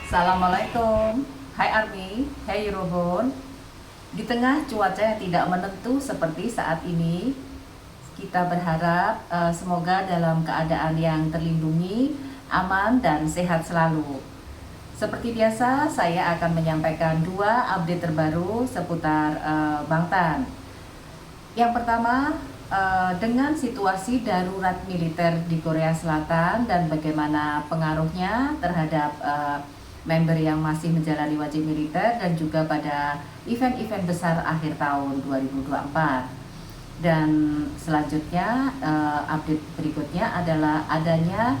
Assalamualaikum. Hai Army, hai Eurobond. Di tengah cuaca yang tidak menentu seperti saat ini, kita berharap semoga dalam keadaan yang terlindungi, aman dan sehat selalu. Seperti biasa, saya akan menyampaikan dua update terbaru seputar Bangtan. Yang pertama, dengan situasi darurat militer di Korea Selatan dan bagaimana pengaruhnya terhadap member yang masih menjalani wajib militer dan juga pada event-event besar akhir tahun 2024. Dan selanjutnya update berikutnya adalah adanya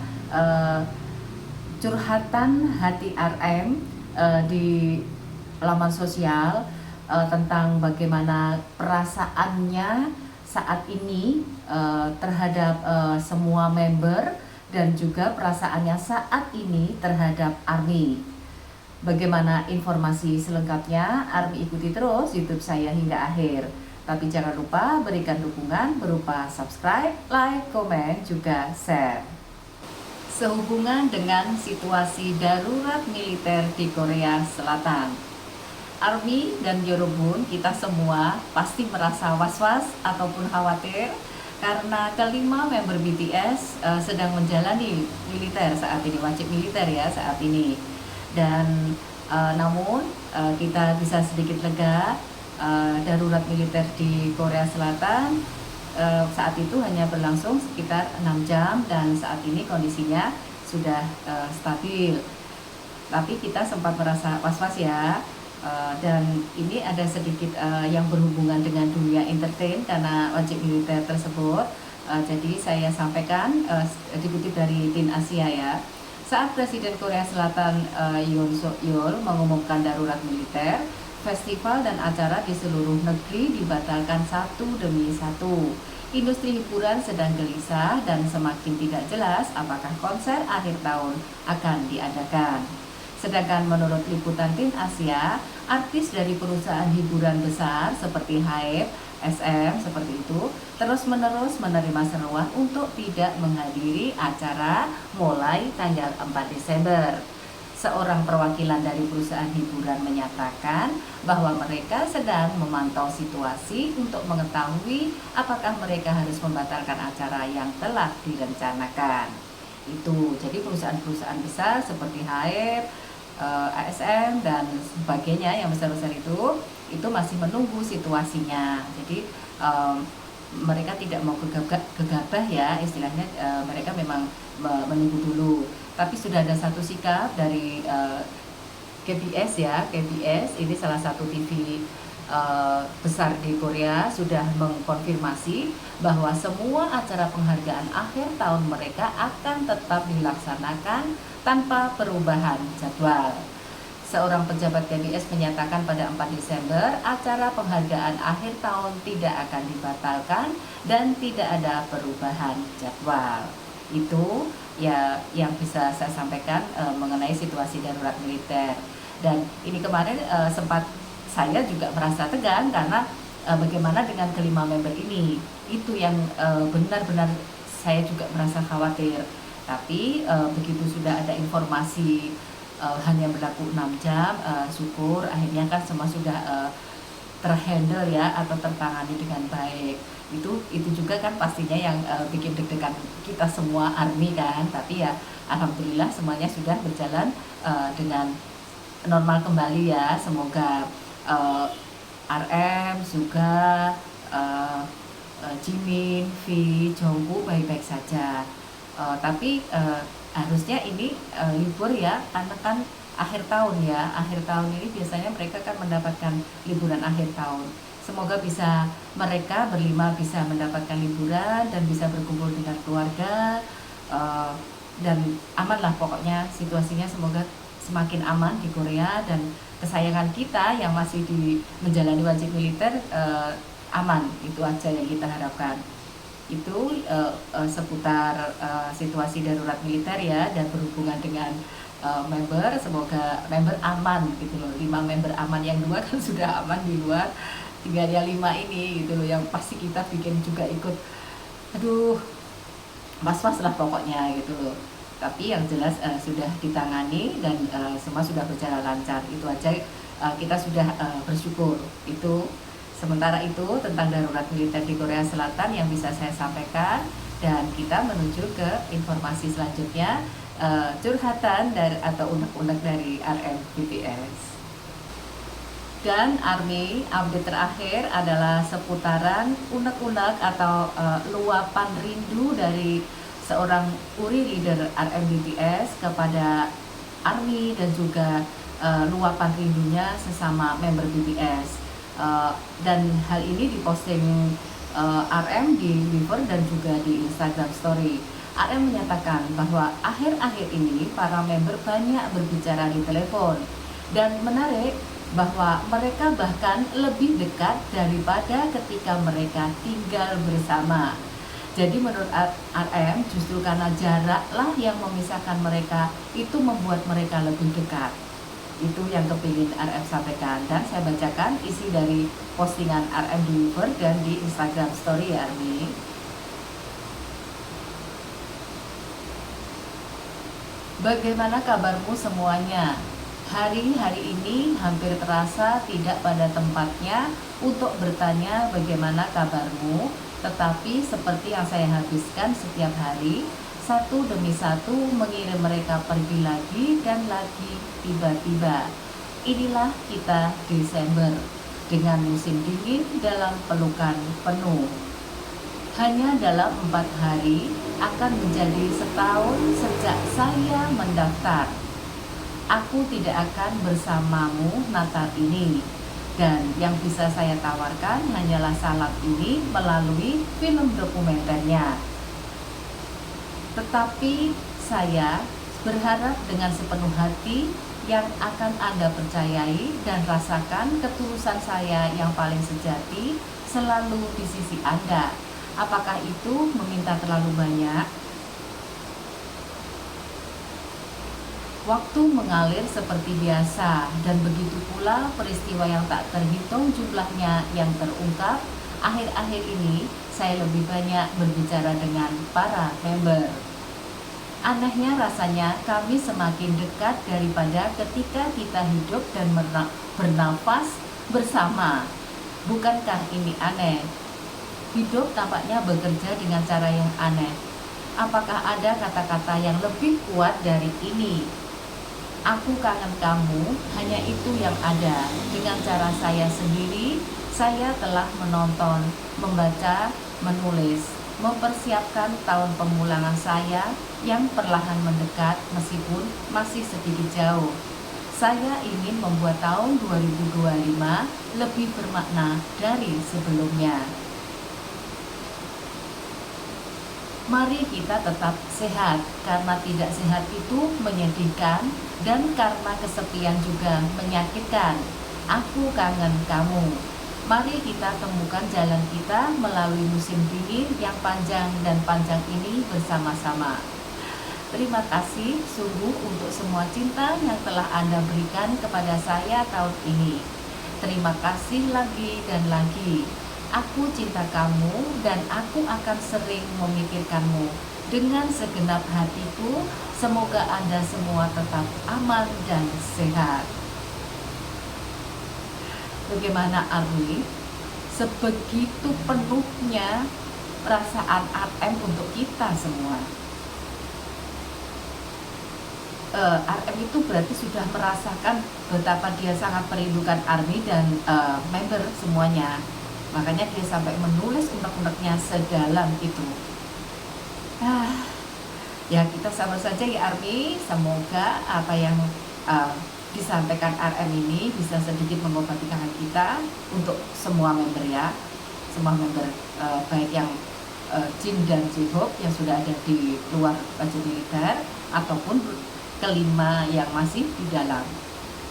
curhatan hati RM di laman sosial tentang bagaimana perasaannya saat ini terhadap semua member dan juga perasaannya saat ini terhadap ARMY. Bagaimana informasi selengkapnya, ARMY ikuti terus YouTube saya hingga akhir. Tapi jangan lupa berikan dukungan berupa subscribe, like, komen, juga share. Sehubungan dengan situasi darurat militer di Korea Selatan, ARMY dan Eurobond, kita semua pasti merasa was-was ataupun khawatir karena kelima member BTS sedang menjalani militer saat ini, wajib militer ya saat ini. Dan namun kita bisa sedikit lega, darurat militer di Korea Selatan saat itu hanya berlangsung sekitar 6 jam dan saat ini kondisinya sudah stabil. Tapi kita sempat merasa was-was ya. Dan ini ada sedikit yang berhubungan dengan dunia entertain karena wajib militer tersebut. Jadi saya sampaikan dikutip dari Tin Asia ya. Saat Presiden Korea Selatan Yoon Suk Yeol mengumumkan darurat militer, festival dan acara di seluruh negeri dibatalkan satu demi satu. Industri hiburan sedang gelisah dan semakin tidak jelas apakah konser akhir tahun akan diadakan. Sedangkan menurut liputan Tin Asia, artis dari perusahaan hiburan besar seperti HYBE, SM seperti itu terus-menerus menerima seruan untuk tidak menghadiri acara mulai tanggal 4 Desember. Seorang perwakilan dari perusahaan hiburan menyatakan bahwa mereka sedang memantau situasi untuk mengetahui apakah mereka harus membatalkan acara yang telah direncanakan. Itu jadi perusahaan-perusahaan besar seperti HYBE, ASM dan sebagainya yang besar-besar itu masih menunggu situasinya. Jadi mereka tidak mau gegabah ya istilahnya, mereka memang menunggu dulu. Tapi sudah ada satu sikap dari KBS ya, KBS ini salah satu TV besar di Korea sudah mengkonfirmasi bahwa semua acara penghargaan akhir tahun mereka akan tetap dilaksanakan tanpa perubahan jadwal. Seorang pejabat KBS menyatakan pada 4 Desember acara penghargaan akhir tahun tidak akan dibatalkan dan tidak ada perubahan jadwal. Itu ya yang bisa saya sampaikan mengenai situasi darurat militer. Dan ini kemarin sempat saya juga merasa tegang karena bagaimana dengan kelima member ini. Itu yang benar-benar saya juga merasa khawatir. Tapi begitu sudah ada informasi hanya berlaku 6 jam, syukur akhirnya kan semua sudah terhandle ya atau tertangani dengan baik. Itu juga kan pastinya yang bikin deg-degan kita semua ARMY kan. Tapi ya alhamdulillah semuanya sudah berjalan dengan normal kembali ya. Semoga RM, Suga, Jimin, V, Jungkook baik-baik saja. Tapi harusnya ini libur ya, karena kan akhir tahun ya. Akhir tahun ini biasanya mereka kan mendapatkan liburan akhir tahun. Semoga mereka berlima bisa mendapatkan liburan dan bisa berkumpul dengan keluarga dan aman lah pokoknya situasinya. Semoga semakin aman di Korea dan kesayangan kita yang masih menjalani wajib militer aman. Itu aja yang kita harapkan. Itu seputar situasi darurat militer ya, dan berhubungan dengan member, semoga member aman gitu loh. 5 member aman, yang 2 kan sudah aman di luar, tinggal yang 5 ini gitu loh yang pasti kita bikin juga ikut aduh was-was lah pokoknya gitu loh. Tapi yang jelas sudah ditangani dan semua sudah berjalan lancar. Itu aja kita sudah bersyukur. Itu sementara itu tentang darurat militer di Korea Selatan yang bisa saya sampaikan, dan kita menuju ke informasi selanjutnya, curhatan dari atau unek-unek dari RMBTS. Dan Army update terakhir adalah seputaran unek-unek atau luapan rindu dari seorang URI leader RMBTS kepada Army dan juga luapan rindunya sesama member BTS. Dan hal ini diposting RM di Twitter dan juga di Instagram Story. RM menyatakan bahwa akhir-akhir ini para member banyak berbicara di telepon, dan menarik bahwa mereka bahkan lebih dekat daripada ketika mereka tinggal bersama. Jadi menurut RM, justru karena jaraklah yang memisahkan mereka, itu membuat mereka lebih dekat. Itu yang kepingin RM sampaikan, dan saya bacakan isi dari postingan RM di Twitter dan di Instagram Story ya Army. Bagaimana kabarmu semuanya? Hari-hari ini hampir terasa tidak pada tempatnya untuk bertanya bagaimana kabarmu, tetapi seperti yang saya habiskan setiap hari, satu demi satu mengirim mereka pergi lagi dan lagi tiba-tiba. Inilah kita Desember, dengan musim dingin dalam pelukan penuh. Hanya dalam 4 hari akan menjadi setahun sejak saya mendaftar. Aku tidak akan bersamamu Natal ini, dan yang bisa saya tawarkan hanyalah salad ini melalui film dokumenternya. Tetapi saya berharap dengan sepenuh hati yang akan Anda percayai dan rasakan ketulusan saya yang paling sejati selalu di sisi Anda. Apakah itu meminta terlalu banyak? Waktu mengalir seperti biasa, dan begitu pula peristiwa yang tak terhitung jumlahnya yang terungkap. Akhir-akhir ini saya lebih banyak berbicara dengan para member. Anehnya rasanya kami semakin dekat daripada ketika kita hidup dan bernafas bersama. Bukankah ini aneh? Hidup tampaknya bekerja dengan cara yang aneh. Apakah ada kata-kata yang lebih kuat dari ini? Aku kangen kamu, hanya itu yang ada. Dengan cara saya sendiri, saya telah menonton, membaca, menulis, mempersiapkan tahun pemulangan saya yang perlahan mendekat meskipun masih sedikit jauh. Saya ingin membuat tahun 2025 lebih bermakna dari sebelumnya. Mari kita tetap sehat, karena tidak sehat itu menyedihkan, dan karena kesepian juga menyakitkan. Aku kangen kamu. Mari kita temukan jalan kita melalui musim dingin yang panjang dan panjang ini bersama-sama. Terima kasih sungguh untuk semua cinta yang telah Anda berikan kepada saya tahun ini. Terima kasih lagi dan lagi. Aku cinta kamu dan aku akan sering memikirkanmu. Dengan segenap hatiku, semoga Anda semua tetap aman dan sehat. Bagaimana Army? Sebegitu penuhnya perasaan RM untuk kita semua. RM itu berarti sudah merasakan betapa dia sangat merindukan Army dan member semuanya. Makanya dia sampai menulis unek-uneknya sedalam itu. Ya kita sabar saja ya Army. Semoga apa yang disampaikan RM ini bisa sedikit mengobati kangen kita untuk semua member ya. Semua member baik yang Jin dan J-Hope yang sudah ada di luar baju militer, ataupun kelima yang masih di dalam.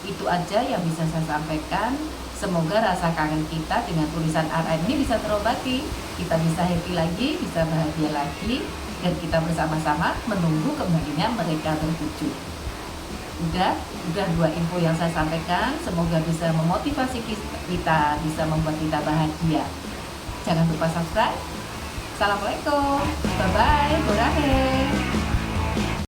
Itu aja yang bisa saya sampaikan. Semoga rasa kangen kita dengan tulisan RM ini bisa terobati. Kita bisa happy lagi, bisa bahagia lagi, dan kita bersama-sama menunggu kembalinya mereka berwujud. Udah 2 info yang saya sampaikan. Semoga bisa memotivasi kita, bisa membuat kita bahagia. Jangan lupa subscribe. Assalamualaikum. Bye-bye. Burahe.